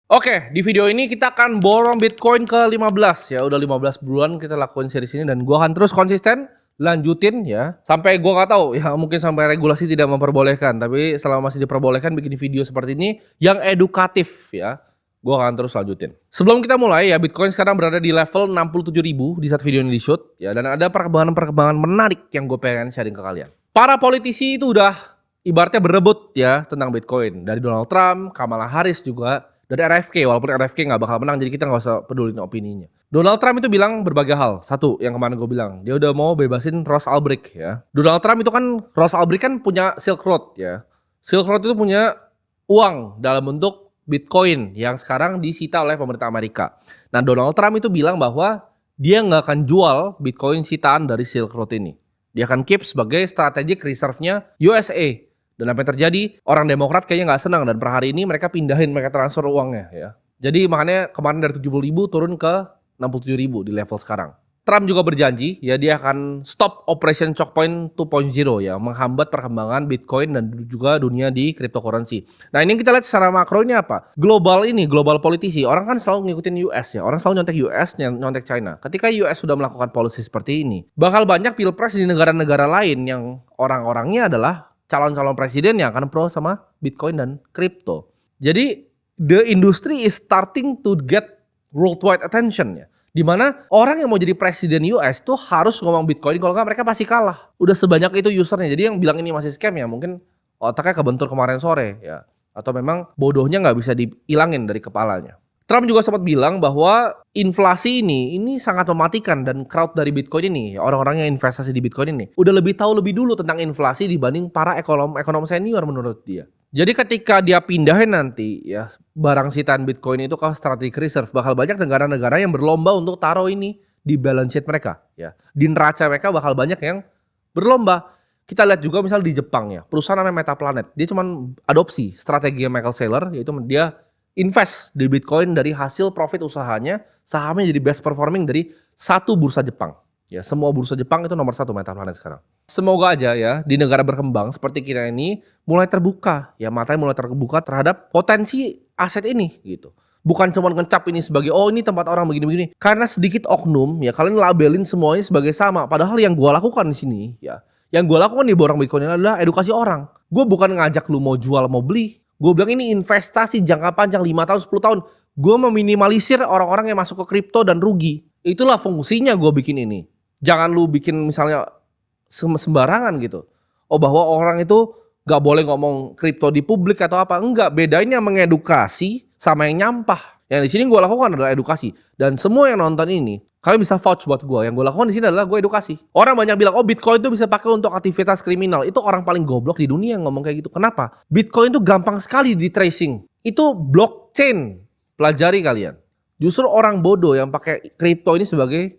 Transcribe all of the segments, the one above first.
Oke, di video ini kita akan borong Bitcoin ke 15 ya. Udah 15 bulan kita lakuin series ini dan gua akan terus konsisten lanjutin ya. Sampai gua nggak tahu ya, mungkin sampai regulasi tidak memperbolehkan, tapi selama masih diperbolehkan bikin video seperti ini yang edukatif ya. Gua akan terus lanjutin. Sebelum kita mulai ya, Bitcoin sekarang berada di level 67.000 di saat video ini di shoot ya, dan ada perkembangan-perkembangan menarik yang gue pengen sharing ke kalian. Para politisi itu udah ibaratnya berebut ya tentang Bitcoin. Dari Donald Trump, Kamala Harris juga, dari RFK, walaupun RFK nggak bakal menang, jadi kita nggak usah pedulin opininya. Donald Trump itu bilang berbagai hal. Satu, yang kemarin gue bilang, dia udah mau bebasin Ross Ulbricht ya. Donald Trump itu kan, Ross Ulbricht kan punya Silk Road ya. Silk Road itu punya uang dalam bentuk Bitcoin yang sekarang disita oleh pemerintah Amerika. Nah, Donald Trump itu bilang bahwa dia nggak akan jual Bitcoin sitaan dari Silk Road ini. Dia akan keep sebagai strategic reserve-nya USA. Dan apa yang terjadi, orang Demokrat kayaknya nggak senang dan per hari ini mereka pindahin, mereka transfer uangnya ya. Jadi makanya kemarin dari 70.000 turun ke 67.000 di level sekarang. Trump juga berjanji ya dia akan stop Operation Choke Point 2.0 ya, menghambat perkembangan Bitcoin dan juga dunia di cryptocurrency. Nah, ini kita lihat secara makro ini apa? Global politisi, orang kan selalu ngikutin US ya. Orang selalu nyontek US, nyontek China. Ketika US sudah melakukan policy seperti ini, bakal banyak pilpres di negara-negara lain yang orang-orangnya adalah calon-calon presiden yang akan pro sama Bitcoin dan crypto. Jadi the industry is starting to get worldwide attention ya. Dimana orang yang mau jadi presiden US tuh harus ngomong Bitcoin, kalau nggak mereka pasti kalah. Udah sebanyak itu usernya. Jadi yang bilang ini masih scam ya mungkin otaknya kebentur kemarin sore ya. Atau memang bodohnya nggak bisa dihilangin dari kepalanya. Trump juga sempat bilang bahwa inflasi ini sangat mematikan dan crowd dari Bitcoin ini, orang-orang yang investasi di Bitcoin ini, udah lebih tahu lebih dulu tentang inflasi dibanding para ekonom senior menurut dia. Jadi ketika dia pindahin nanti ya barang sitaan Bitcoin itu ke strategic reserve, bakal banyak negara-negara yang berlomba untuk taruh ini di balance sheet mereka ya. Di neraca mereka bakal banyak yang berlomba. Kita lihat juga misal di Jepang ya, perusahaan namanya Metaplanet, dia cuma adopsi strategi Michael Saylor, yaitu dia invest di Bitcoin dari hasil profit usahanya, sahamnya jadi best performing dari satu bursa Jepang. Ya, semua bursa Jepang itu nomor 1 Metaplanet sekarang. Semoga aja ya di negara berkembang seperti kita ini mulai terbuka, ya matanya mulai terbuka terhadap potensi aset ini gitu. Bukan cuma ngecap ini sebagai oh ini tempat orang begini-begini. Karena sedikit oknum ya kalian labelin semuanya sebagai sama. Padahal yang gua lakukan di sini ya, yang gua lakukan di borong Bitcoin ini adalah edukasi orang. Gua bukan ngajak lu mau jual mau beli. Gue bilang ini investasi jangka panjang 5 tahun 10 tahun. Gue meminimalisir orang-orang yang masuk ke kripto dan rugi. Itulah fungsinya gue bikin ini. Jangan lu bikin misalnya sembarangan gitu. Oh bahwa orang itu gak boleh ngomong kripto di publik atau apa. Enggak, bedanya mengedukasi sama yang nyampah. Yang di sini gue lakukan adalah edukasi. Dan semua yang nonton ini, kalian bisa vouch buat gue. Yang gue lakukan di sini adalah gue edukasi. Orang banyak bilang, oh Bitcoin itu bisa pakai untuk aktivitas kriminal. Itu orang paling goblok di dunia yang ngomong kayak gitu. Kenapa? Bitcoin itu gampang sekali di tracing. Itu blockchain. Pelajari kalian. Justru orang bodoh yang pakai kripto ini sebagai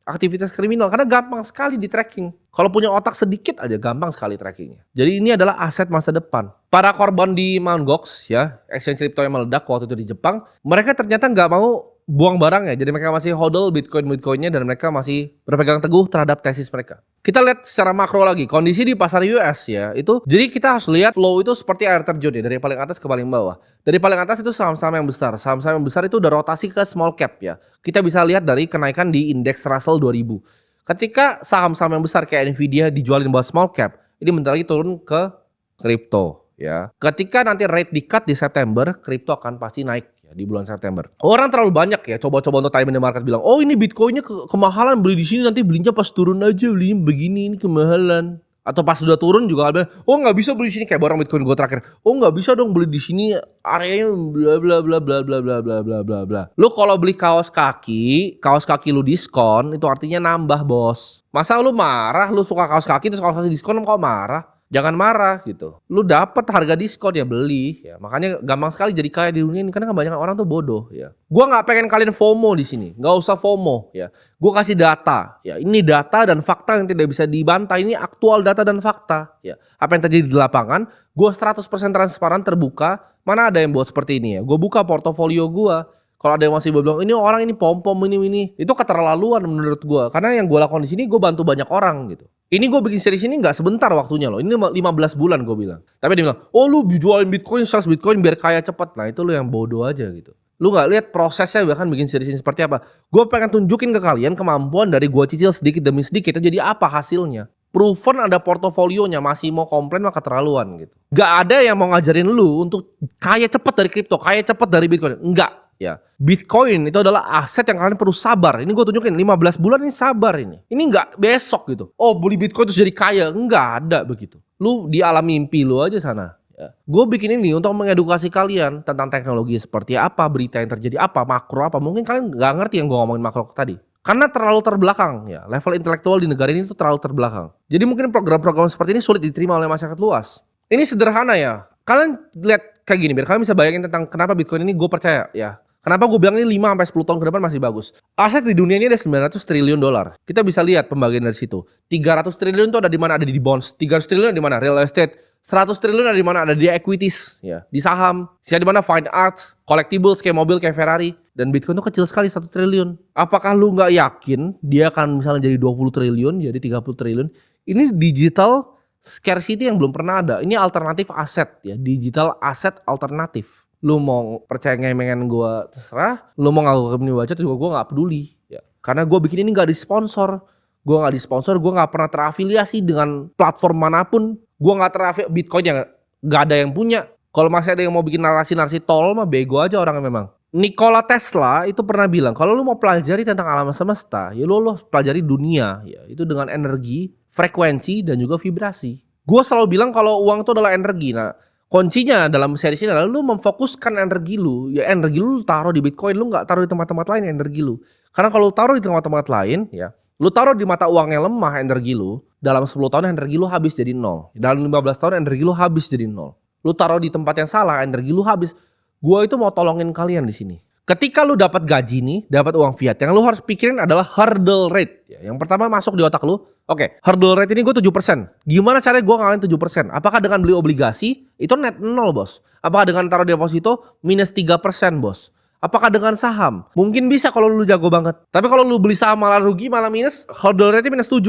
aktivitas kriminal. Karena gampang sekali di tracking. Kalau punya otak sedikit aja gampang sekali trackingnya. Jadi ini adalah aset masa depan. Para korban di Mt. Gox ya, exchange kripto yang meledak waktu itu di Jepang, mereka ternyata nggak mau buang barangnya. Jadi mereka masih hodl Bitcoinnya dan mereka masih berpegang teguh terhadap tesis mereka. Kita lihat secara makro lagi, kondisi di pasar US ya, itu jadi kita harus lihat flow itu seperti air terjun ya, dari paling atas ke paling bawah. Dari paling atas itu saham-saham yang besar. Saham-saham yang besar itu udah rotasi ke small cap ya. Kita bisa lihat dari kenaikan di indeks Russell 2000. Ketika saham-saham yang besar kayak Nvidia dijualin bawah small cap, ini bentar lagi turun ke kripto ya. Ketika nanti rate di-cut di September, kripto akan pasti naik ya, di bulan September. Orang terlalu banyak ya coba-coba untuk time in the market bilang, "Oh, ini Bitcoinnya kemahalan, beli di sini nanti belinya pas turun aja, belinya begini, ini kemahalan." Atau pas sudah turun juga ada, "Oh, nggak bisa beli di sini," kayak barang Bitcoin gue terakhir. "Oh, nggak bisa dong beli di sini, areanya bla bla bla bla bla bla bla bla bla bla." Lu kalau beli kaos kaki lu diskon, itu artinya nambah, Bos. Masa lu marah, lu suka kaos kaki terus kaos kaki diskon kok marah? Jangan marah gitu. Lu dapet harga diskon ya beli ya. Makanya gampang sekali jadi kaya di dunia ini karena kebanyakan orang tuh bodoh ya. Gua nggak pengen kalian FOMO di sini. Nggak usah FOMO ya. Gua kasih data ya. Ini data dan fakta yang tidak bisa dibantah. Ini aktual data dan fakta ya. Apa yang terjadi di lapangan? Gua 100% transparan, terbuka. Mana ada yang buat seperti ini ya. Gua buka portofolio gua. Kalau ada yang masih bilang ini orang ini pom-pom ini, itu keterlaluan menurut gua. Karena yang gua lakukan di sini gua bantu banyak orang gitu. Ini gue bikin series ini nggak sebentar waktunya loh. Ini 15 bulan gue bilang. Tapi dia bilang, oh lu jualin Bitcoin, sales Bitcoin biar kaya cepat. Nah itu lu yang bodoh aja gitu. Lu nggak lihat prosesnya bahkan bikin series ini seperti apa. Gue pengen tunjukin ke kalian kemampuan dari gue cicil sedikit demi sedikit itu jadi apa hasilnya. Proven ada portofolionya, masih mau komplain mah keterlaluan gitu. Gak ada yang mau ngajarin lu untuk kaya cepet dari kripto, kaya cepet dari Bitcoin. Enggak ya. Bitcoin itu adalah aset yang kalian perlu sabar. Ini gue tunjukin 15 bulan ini sabar ini. Ini enggak besok gitu. Oh beli Bitcoin terus jadi kaya. Enggak ada begitu. Lu di alam mimpi lu aja sana. Ya. Gue bikin ini untuk mengedukasi kalian tentang teknologi seperti apa, berita yang terjadi apa, makro apa. Mungkin kalian nggak ngerti yang gue ngomongin makro tadi. Karena terlalu terbelakang ya. Level intelektual di negara ini tuh terlalu terbelakang. Jadi mungkin program-program seperti ini sulit diterima oleh masyarakat luas. Ini sederhana ya. Kalian lihat kayak gini biar kalian bisa bayangin tentang kenapa Bitcoin ini gue percaya ya. Kenapa gue bilang ini 5-10 tahun ke depan masih bagus. Aset di dunia ini ada 900 triliun dolar. Kita bisa lihat pembagian dari situ. 300 triliun itu ada di mana? Ada di bonds. 300 triliun ada di mana? Real estate. 100 triliun ada di mana? Ada di equities, ya, di saham. Sisa di mana? Fine arts, collectibles kayak mobil, kayak Ferrari. Dan Bitcoin itu kecil sekali 1 triliun. Apakah lu nggak yakin dia akan misalnya jadi 20 triliun, jadi 30 triliun? Ini digital scarcity yang belum pernah ada. Ini alternatif aset ya, digital aset alternatif. Lu mau percaya ngemengen gue terserah, lu mau ngaku ini baca juga gue nggak peduli. Ya. Karena gue bikin ini nggak disponsor. Gue nggak disponsor, gue nggak pernah terafiliasi dengan platform manapun. Gue nggak terafiliasi Bitcoin yang nggak ada yang punya. Kalau masih ada yang mau bikin narasi-narasi tol mah bego aja orangnya memang. Nikola Tesla itu pernah bilang kalau lu mau pelajari tentang alam semesta, ya lu pelajari dunia, ya itu dengan energi, frekuensi dan juga vibrasi. Gue selalu bilang kalau uang itu adalah energi. Nah, kuncinya dalam series ini adalah lu memfokuskan energi lu. Ya energi lu taruh di Bitcoin, lu nggak taruh di tempat-tempat lain energi lu. Karena kalau lu taruh di tempat-tempat lain, ya lu taruh di mata uang yang lemah energi lu, dalam 10 tahun energi lu habis jadi 0. Dalam 15 tahun energi lu habis jadi 0. Lu taruh di tempat yang salah, energi lu habis. Gua itu mau tolongin kalian di sini. Ketika lu dapat gaji nih, dapat uang fiat, yang lu harus pikirin adalah hurdle rate. Ya, yang pertama masuk di otak lu, oke, hurdle rate ini gue 7%. Gimana caranya gue ngalahin 7%? Apakah dengan beli obligasi? Itu net 0, bos. Apakah dengan taruh deposito? Minus 3%, bos. Apakah dengan saham? Mungkin bisa kalau lu jago banget. Tapi kalau lu beli saham malah rugi, malah minus, hurdle rate minus 7.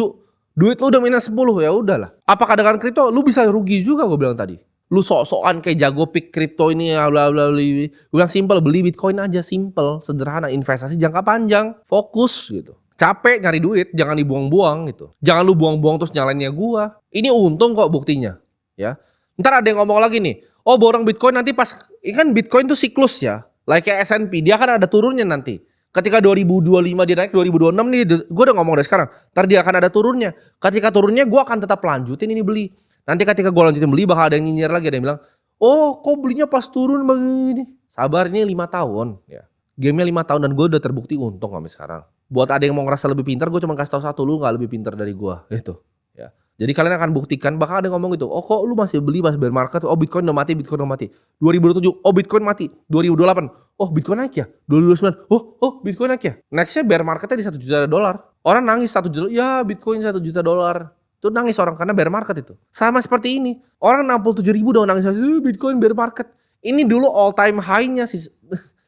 Duit lu udah minus 10, ya udahlah. Apakah dengan kripto? Lu bisa rugi juga gue bilang tadi. Lu sok-sokan kayak jago pick kripto ini ya bla bla bla. Gue bilang simple, beli Bitcoin aja, simple, sederhana, investasi jangka panjang, fokus gitu. Capek nyari duit, jangan dibuang-buang gitu. Jangan lu buang-buang terus nyalainnya gua. Ini untung kok buktinya, ya. Ntar ada yang ngomong lagi nih, oh borong Bitcoin nanti pas, kan Bitcoin tuh siklus ya. Like kayak S&P, dia kan ada turunnya nanti. Ketika 2025 dia naik, 2026 nih, gue udah ngomong dari sekarang. Ntar dia akan ada turunnya. Ketika turunnya gue akan tetap lanjutin ini beli. Nanti ketika gue lanjutin beli bakal ada yang nyinyir lagi, ada yang bilang, oh kok belinya pas turun begini. Sabar, ini 5 tahun ya. Game-nya 5 tahun dan gue udah terbukti untung sampai sekarang. Buat ada yang mau ngerasa lebih pintar, gue cuma kasih tahu satu, lu gak lebih pintar dari gue gitu ya. Jadi kalian akan buktikan, bakal ada yang ngomong gitu, oh kok lu masih beli pas bear market, oh Bitcoin udah mati, Bitcoin udah mati. 2027, oh Bitcoin mati. 2028, oh Bitcoin naik ya. 2029, oh Bitcoin naik ya. Nextnya bear marketnya di 1 juta dolar. Orang nangis 1 juta, ya Bitcoin 1 juta dolar. Itu nangis orang karena bear market itu. Sama seperti ini. Orang 67 ribu udah nangis, Bitcoin bear market. Ini dulu all time high-nya sih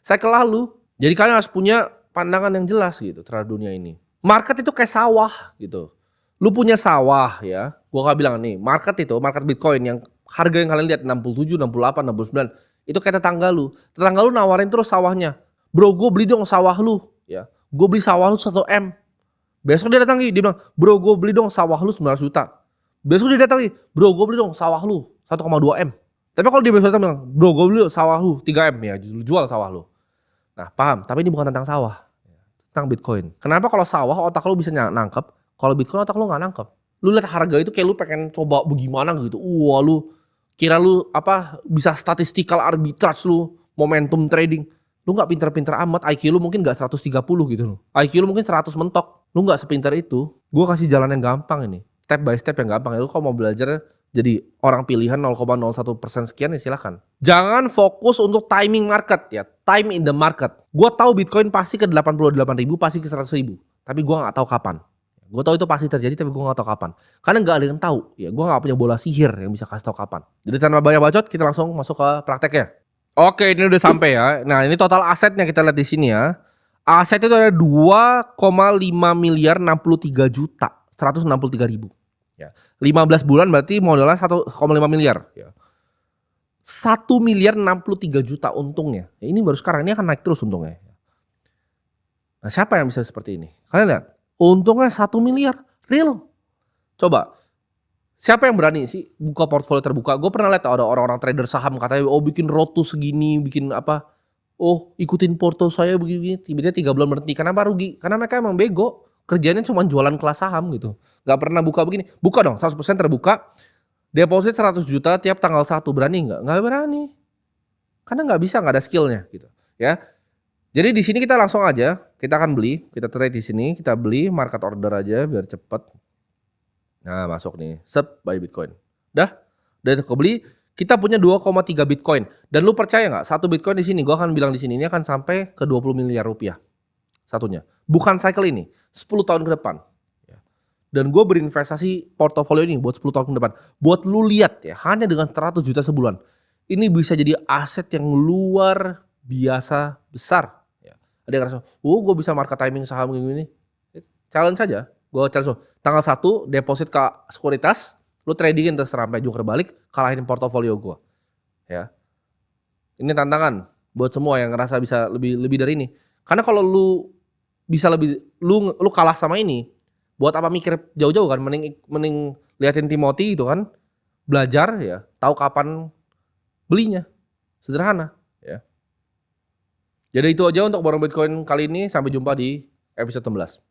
cycle lalu. Jadi kalian harus punya pandangan yang jelas gitu terhadap dunia ini. Market itu kayak sawah gitu. Lu punya sawah ya. Gua gak bilang nih, market Bitcoin yang harga yang kalian lihat 67, 68, 69. Itu kayak tetangga lu. Tetangga lu nawarin terus sawahnya. Bro, gue beli dong sawah lu ya. Gue beli sawah lu 1M. Besok dia datang lagi, dia bilang, bro gue beli dong sawah lu 900 juta. Besok dia datang lagi, bro gue beli dong sawah lu 1,2M. Tapi kalau dia besok datang bilang, bro gue beli sawah lu 3M ya, jual sawah lu. Nah paham, tapi ini bukan tentang sawah. Tentang Bitcoin. Kenapa kalau sawah otak lu bisa nangkep, kalau Bitcoin otak lu gak nangkep. Lu lihat harga itu kayak lu pengen coba bagaimana gitu. Wah lu, kira lu bisa statistical arbitrage lu, momentum trading. Lu gak pinter-pinter amat, IQ lu mungkin gak 130 gitu loh. IQ lu mungkin 100 mentok. Lu gak sepintar itu. Gue kasih jalan yang gampang ini. Step by step yang gampang. Lu kalau mau belajar jadi orang pilihan 0,01% sekian ya silakan. Jangan fokus untuk timing market ya. Time in the market. Gue tahu Bitcoin pasti ke 88 ribu, pasti ke 100 ribu. Tapi gue gak tahu kapan. Gue tahu itu pasti terjadi tapi gue gak tahu kapan. Karena gak ada yang tahu. Ya, gue gak punya bola sihir yang bisa kasih tahu kapan. Jadi tanpa banyak bacot kita langsung masuk ke prakteknya. Oke, ini udah sampai ya. Nah, ini total asetnya kita lihat di sini ya. Aset itu ada 2,5 miliar 63 juta 163 ribu. Ya. 15 bulan berarti modalnya 1,5 miliar. Ya. 1.063.000.000 untungnya. Ya, ini baru sekarang, ini akan naik terus untungnya. Nah, siapa yang bisa seperti ini? Kalian lihat, untungnya 1 miliar, real. Coba, siapa yang berani sih buka portfolio terbuka? Gue pernah lihat ada orang-orang trader saham katanya, oh bikin roto segini, bikin apa, oh ikutin porto saya begini, tiba-tiba 3 bulan berhenti. Kenapa rugi? Karena mereka emang bego, kerjanya cuma jualan kelas saham gitu. Gak pernah buka begini, buka dong 100% terbuka, deposit 100 juta tiap tanggal 1, berani nggak? Nggak berani. Karena nggak bisa, nggak ada skillnya gitu ya. Jadi di sini kita langsung aja, kita akan beli, kita trade di sini, kita beli market order aja biar cepet. Nah, masuk nih, buy Bitcoin. Udah kebeli, kita punya 2,3 Bitcoin. Dan lu percaya nggak? Satu Bitcoin di sini, gua akan bilang di sini ini akan sampai ke 20 miliar rupiah satunya. Bukan cycle ini, 10 tahun ke depan. Dan gue berinvestasi portofolio ini buat 10 tahun ke depan. Buat lu lihat ya, hanya dengan 100 juta sebulan. Ini bisa jadi aset yang luar biasa besar. Ya. Ada yang ngerasa, gue bisa market timing saham gini. Challenge saja. Gue challenge, tanggal 1 deposit ke sekuritas, lu tradingin terserah sampai jungkir balik, kalahin portofolio gue. Ya. Ini tantangan buat semua yang ngerasa bisa lebih dari ini. Karena kalau lu bisa lebih, lu kalah sama ini, buat apa mikir jauh-jauh kan, mending liatin Timothy itu kan, belajar ya, tahu kapan belinya, sederhana ya. Jadi itu aja untuk borong Bitcoin kali ini, sampai jumpa di episode 16.